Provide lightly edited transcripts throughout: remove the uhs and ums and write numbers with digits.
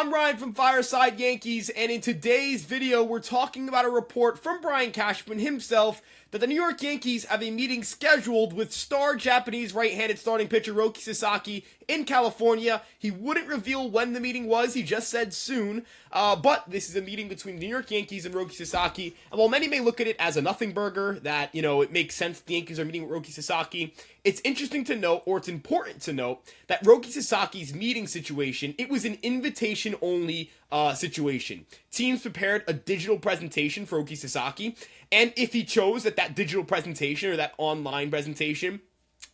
I'm Ryan from Fireside Yankees, and in today's video, we're talking about a report from Brian Cashman himself that the New York Yankees have a meeting scheduled with star Japanese right-handed starting pitcher Roki Sasaki in California. He wouldn't reveal when the meeting was, he just said soon, but this is a meeting between the New York Yankees and Roki Sasaki, and while many may look at it as a nothing burger, that, it makes sense the Yankees are meeting with Roki Sasaki, it's interesting to note, or it's important to note, that Roki Sasaki's meeting situation, it was an invitation-only situation. Teams prepared a digital presentation for Roki Sasaki, and if he chose that digital presentation or that online presentation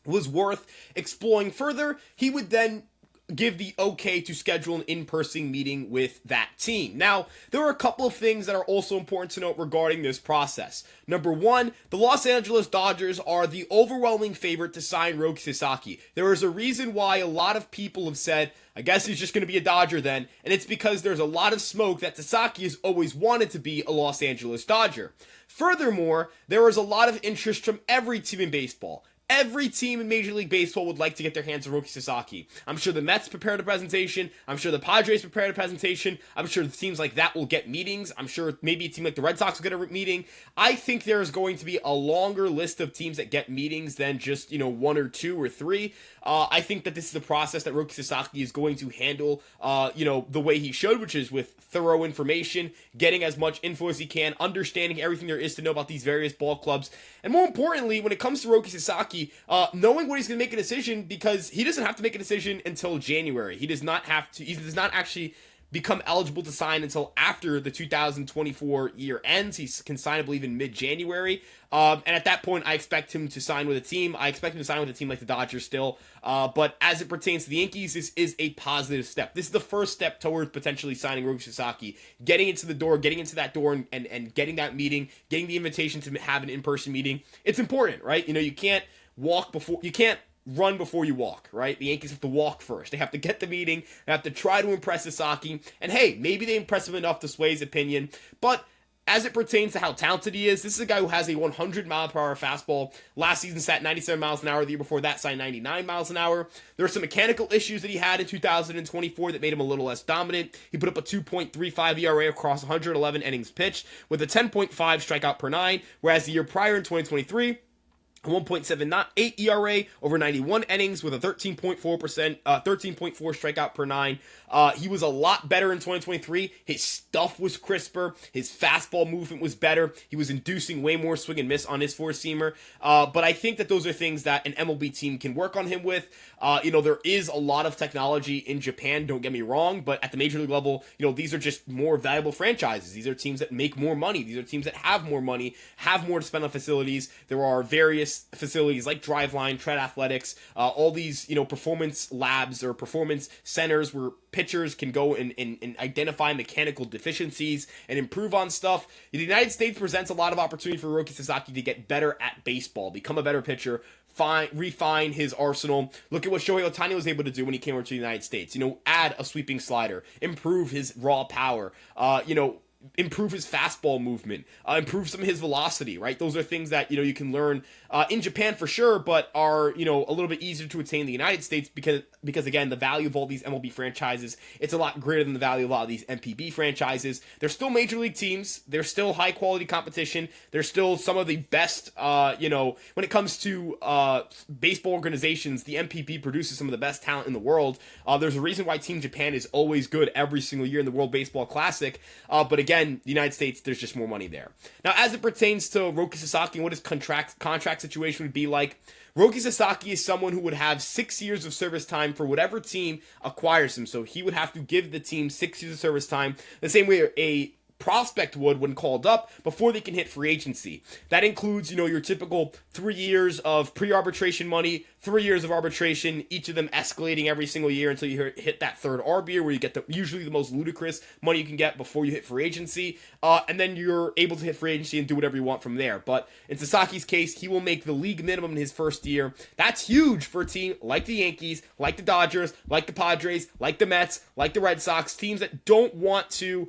was worth exploring further, he would then give the okay to schedule an in-person meeting with that team. Now, there are a couple of things that are also important to note regarding this process. Number one, the Los Angeles Dodgers are the overwhelming favorite to sign Roki Sasaki. There is a reason why a lot of people have said, I guess he's just going to be a Dodger then, and it's because there's a lot of smoke that Sasaki has always wanted to be a Los Angeles Dodger. Furthermore, there is a lot of interest from every team in baseball. Every team in Major League Baseball would like to get their hands on Roki Sasaki. I'm sure the Mets prepared a presentation. I'm sure the Padres prepared a presentation. I'm sure teams like that will get meetings. I'm sure maybe a team like the Red Sox will get a meeting. I think there is going to be a longer list of teams that get meetings than just, one or two or three. I think that this is a process that Roki Sasaki is going to handle, the way he should, which is with thorough information, getting as much info as he can, understanding everything there is to know about these various ball clubs. And more importantly, when it comes to Roki Sasaki, knowing when he's going to make a decision, because he doesn't have to make a decision until January. He does not actually become eligible to sign until after the 2024 year ends. He can sign, I believe, in mid-January. And at that point, I expect him to sign with a team. I expect him to sign with a team like the Dodgers still. But as it pertains to the Yankees, this is a positive step. This is the first step towards potentially signing Roki Sasaki, getting into that door and getting that meeting, getting the invitation to have an in-person meeting. It's important, right? You can't run before you walk, right? The Yankees have to walk first. They have to get the meeting. They have to try to impress Sasaki. And hey, maybe they impress him enough to sway his opinion. But as it pertains to how talented he is, this is a guy who has a 100-mile-per-hour fastball. Last season sat 97 miles an hour. The year before that signed 99 miles an hour. There are some mechanical issues that he had in 2024 that made him a little less dominant. He put up a 2.35 ERA across 111 innings pitched with a 10.5 strikeout per nine, whereas the year prior in 2023, a 1.78 ERA over 91 innings with a 13.4% 13.4 strikeout per nine. He was a lot better in 2023. His stuff was crisper. His fastball movement was better. He was inducing way more swing and miss on his four-seamer. But I think that those are things that an MLB team can work on him with. There is a lot of technology in Japan, don't get me wrong, but at the major league level, these are just more valuable franchises. These are teams that make more money. These are teams that have more money, have more to spend on facilities. There are various facilities like Driveline, Tread Athletics, all these, performance labs or performance centers where pitchers can go and identify mechanical deficiencies and improve on stuff. The United States presents a lot of opportunity for Roki Sasaki to get better at baseball, become a better pitcher, refine his arsenal. Look at what Shohei Ohtani was able to do when he came over to the United States. Add a sweeping slider, improve his raw power, improve his fastball movement, improve some of his velocity, right? Those are things that, you can learn in Japan for sure, but are, a little bit easier to attain in the United States because again, the value of all these MLB franchises, it's a lot greater than the value of a lot of these MPB franchises. They're still major league teams. They're still high quality competition. They're still some of the best, when it comes to baseball organizations, the MPB produces some of the best talent in the world. There's a reason why Team Japan is always good every single year in the World Baseball Classic. But again, the United States, there's just more money there. Now, as it pertains to Roki Sasaki and what his contract situation would be like, Roki Sasaki is someone who would have 6 years of service time for whatever team acquires him. So he would have to give the team 6 years of service time, the same way a prospect would when called up before they can hit free agency. That includes, your typical 3 years of pre-arbitration money, 3 years of arbitration, each of them escalating every single year until you hit that third arb year where you get usually the most ludicrous money you can get before you hit free agency. And then you're able to hit free agency and do whatever you want from there. But in Sasaki's case, he will make the league minimum in his first year. That's huge for a team like the Yankees, like the Dodgers, like the Padres, like the Mets, like the Red Sox, teams that don't want to,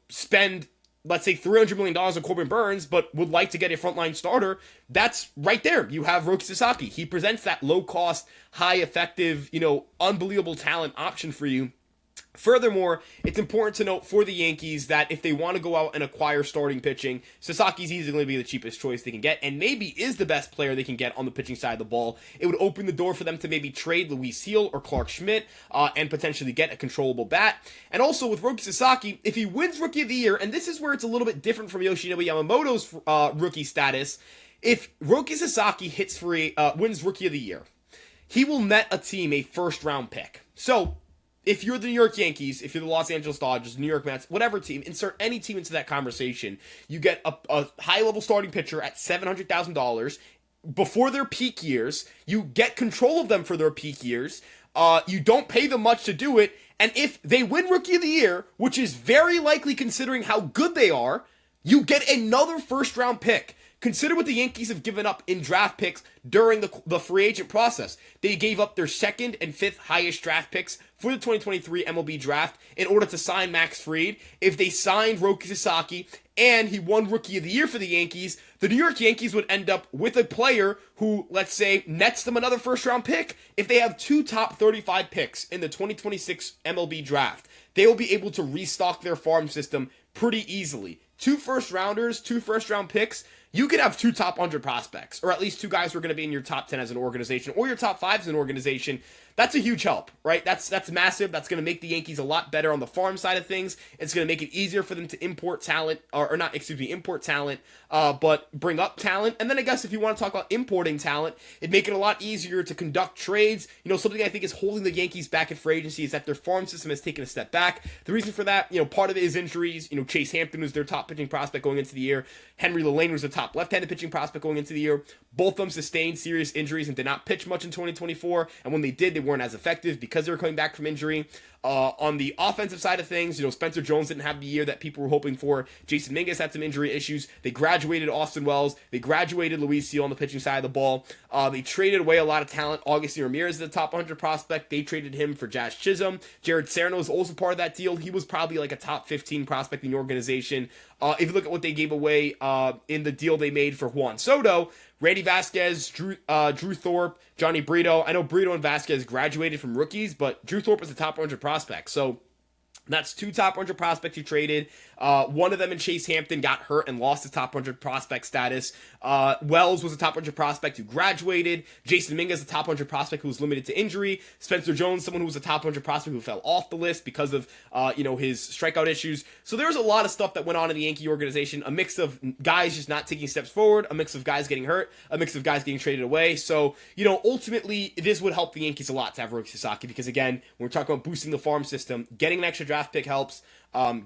spend, let's say, $300 million on Corbin Burns, but would like to get a frontline starter. That's right there. You have Roki Sasaki. He presents that low-cost, high-effective, unbelievable talent option for you. Furthermore, it's important to note for the Yankees that if they want to go out and acquire starting pitching, Sasaki's easily going to be the cheapest choice they can get, and maybe is the best player they can get on the pitching side of the ball. It would open the door for them to maybe trade Luis Gil or Clark Schmidt and potentially get a controllable bat. And also with Roki Sasaki, if he wins Rookie of the Year, and this is where it's a little bit different from Yoshinobu Yamamoto's rookie status, if Roki Sasaki wins Rookie of the Year, he will net a team a first-round pick. So, if you're the New York Yankees, if you're the Los Angeles Dodgers, New York Mets, whatever team, insert any team into that conversation, you get a high-level starting pitcher at $700,000 before their peak years. You get control of them for their peak years. You don't pay them much to do it. And if they win Rookie of the Year, which is very likely considering how good they are, you get another first-round pick. Consider what the Yankees have given up in draft picks during the free agent process. They gave up their second and fifth highest draft picks for the 2023 MLB draft in order to sign Max Fried. If they signed Roki Sasaki and he won Rookie of the Year for the Yankees, the New York Yankees would end up with a player who, let's say, nets them another first-round pick. If they have 2 top 35 picks in the 2026 MLB draft, they will be able to restock their farm system pretty easily. 2 first-rounders, 2 first-round picks, you could have 2 top 100 prospects, or at least 2 guys who are going to be in your top 10 as an organization, or your top 5 as an organization. That's a huge help, right? That's massive. That's going to make the Yankees a lot better on the farm side of things. It's going to make it easier for them to import talent, import talent, but bring up talent. And then I guess if you want to talk about importing talent, it'd make it a lot easier to conduct trades. You know, something I think is holding the Yankees back at free agency is that their farm system has taken a step back. The reason for that, part of it is injuries. Chase Hampton was their top pitching prospect going into the year. Henry LaLane was the top left-handed pitching prospect going into the year. Both of them sustained serious injuries and did not pitch much in 2024. And when they did, they weren't as effective because they were coming back from injury. On the offensive side of things, Spencer Jones didn't have the year that people were hoping for. Jason Mingus had some injury issues. They graduated Austin Wells. They graduated Luis Gil on the pitching side of the ball. They traded away a lot of talent. Augustin Ramirez is the top 100 prospect. They traded him for Jazz Chisholm. Jared Serrano is also part of that deal. He was probably like a top 15 prospect in the organization. If you look at what they gave away in the deal they made for Juan Soto, Randy Vasquez, Drew Thorpe, Johnny Brito. I know Brito and Vasquez graduated from rookies, but Drew Thorpe was the top 100 prospect. So that's 2 top 100 prospects you traded. One of them in Chase Hampton got hurt and lost his top 100 prospect status. Wells was a top 100 prospect who graduated. Jason Mingus, a top 100 prospect who was limited to injury. Spencer Jones, someone who was a top 100 prospect who fell off the list because of his strikeout issues. So there was a lot of stuff that went on in the Yankee organization. A mix of guys just not taking steps forward, a mix of guys getting hurt, a mix of guys getting traded away. So, ultimately, this would help the Yankees a lot to have Roki Sasaki because, again, when we're talking about boosting the farm system, getting an extra draft pick helps.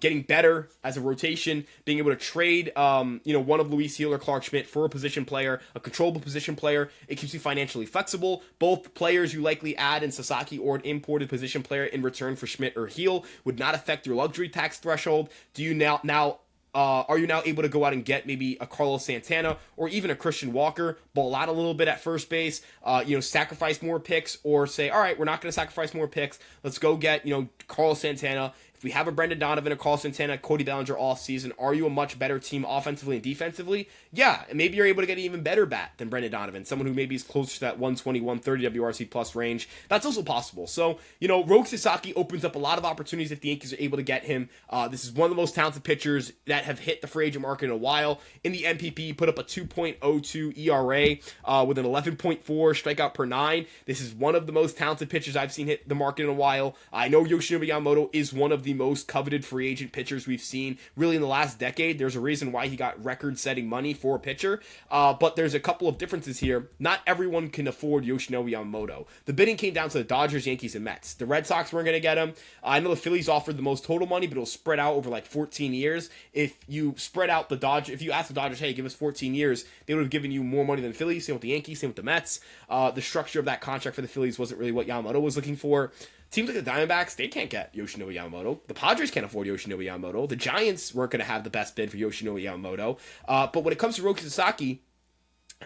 Getting better as a rotation, being able to trade, one of Luis Gil or Clark Schmidt for a position player, a controllable position player. It keeps you financially flexible. Both players you likely add in Sasaki or an imported position player in return for Schmidt or Gil would not affect your luxury tax threshold. Are you now able to go out and get maybe a Carlos Santana or even a Christian Walker, ball out a little bit at first base, sacrifice more picks, or say, all right, we're not going to sacrifice more picks. Let's go get, Carlos Santana. If we have a Brendan Donovan, a Carlos Santana, Cody Bellinger off season, are you a much better team offensively and defensively? Yeah, and maybe you're able to get an even better bat than Brendan Donovan, someone who maybe is closer to that 120, 130 WRC plus range. That's also possible. So, Roki Sasaki opens up a lot of opportunities if the Yankees are able to get him. This is one of the most talented pitchers that have hit the free agent market in a while. In the MPP, put up a 2.02 ERA with an 11.4 strikeout per 9. This is one of the most talented pitchers I've seen hit the market in a while. I know Yoshinobu Yamamoto is one of the most coveted free agent pitchers we've seen really in the last decade. There's a reason why he got record-setting money for a pitcher, but there's a couple of differences here. Not everyone can afford Yoshinobu Yamamoto. The bidding came down to the Dodgers, Yankees, and Mets. The Red Sox weren't going to get him. I know the Phillies offered the most total money, but it'll spread out over like 14 years. If you spread out the Dodgers, if you ask the Dodgers, hey, give us 14 years, they would have given you more money than the Phillies. Same with the Yankees, same with the Mets. The structure of that contract for the Phillies wasn't really what Yamamoto was looking for. Teams like the Diamondbacks, they can't get Yoshinobu Yamamoto. The Padres can't afford Yoshinobu Yamamoto. The Giants weren't going to have the best bid for Yoshinobu Yamamoto. But when it comes to Roki Sasaki,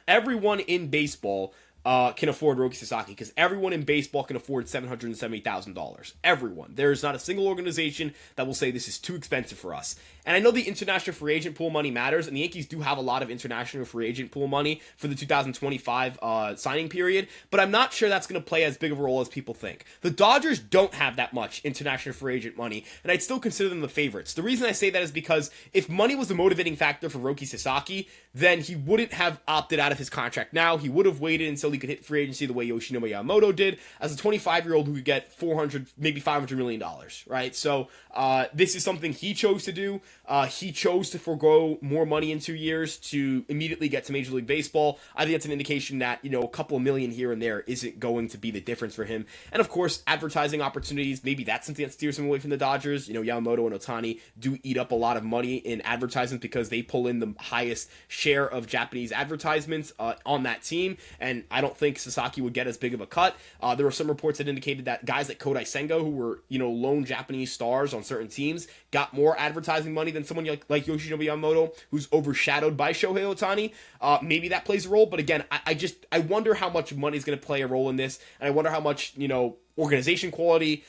everyone in baseball can afford Roki Sasaki because everyone in baseball can afford $770,000. Everyone. There is not a single organization that will say this is too expensive for us. And I know the international free agent pool money matters, and the Yankees do have a lot of international free agent pool money for the 2025 signing period, but I'm not sure that's going to play as big of a role as people think. The Dodgers don't have that much international free agent money, and I'd still consider them the favorites. The reason I say that is because if money was the motivating factor for Roki Sasaki, then he wouldn't have opted out of his contract now. He would have waited until he could hit free agency the way Yoshinobu Yamamoto did, as a 25-year-old who could get $400, maybe $500 million, right? So this is something he chose to do. He chose to forego more money in 2 years to immediately get to Major League Baseball. I think that's an indication that, a couple of million here and there isn't going to be the difference for him. And of course, advertising opportunities, maybe that's something that steers him away from the Dodgers. Yamamoto and Ohtani do eat up a lot of money in advertisements because they pull in the highest share of Japanese advertisements on that team. And I don't think Sasaki would get as big of a cut. There were some reports that indicated that guys like Kodai Senga, who were, lone Japanese stars on certain teams, got more advertising money than someone like Yoshinobu Yamamoto, who's overshadowed by Shohei Ohtani. Maybe that plays a role, but again, I wonder how much money is going to play a role in this, and I wonder how much, organization quality.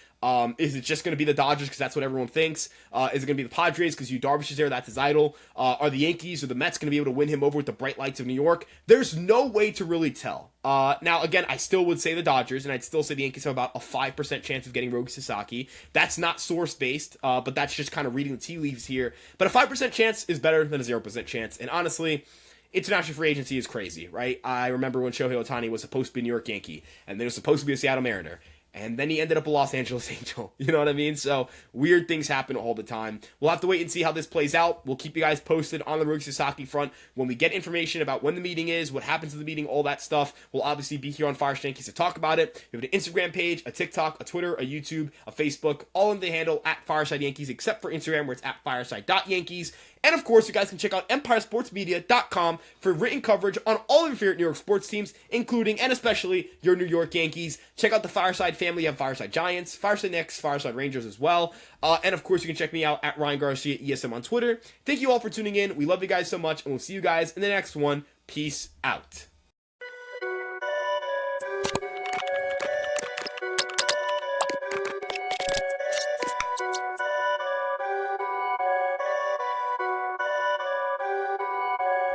Is it just going to be the Dodgers because that's what everyone thinks? Is it going to be the Padres because Yu Darvish is there? That's his idol. Are the Yankees or the Mets going to be able to win him over with the bright lights of New York? There's no way to really tell. Now, again, I still would say the Dodgers, and I'd still say the Yankees have about a 5% chance of getting Roki Sasaki. That's not source-based, but that's just kind of reading the tea leaves here. But a 5% chance is better than a 0% chance. And honestly, international free agency is crazy, right? I remember when Shohei Ohtani was supposed to be a New York Yankee, and then he was supposed to be a Seattle Mariner. And then he ended up a Los Angeles Angel. You know what I mean? So weird things happen all the time. We'll have to wait and see how this plays out. We'll keep you guys posted on the Roki Sasaki front. When we get information about when the meeting is, what happens to the meeting, all that stuff, we'll obviously be here on Fireside Yankees to talk about it. We have an Instagram page, a TikTok, a Twitter, a YouTube, a Facebook, all in the handle at Fireside Yankees, except for Instagram where it's at fireside.yankees. And of course, you guys can check out EmpireSportsMedia.com for written coverage on all of your favorite New York sports teams, including and especially your New York Yankees. Check out the Fireside family. You have Fireside Giants, Fireside Knicks, Fireside Rangers as well. And of course, you can check me out at Ryan Garcia ESM on Twitter. Thank you all for tuning in. We love you guys so much, and we'll see you guys in the next one. Peace out.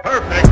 Perfect.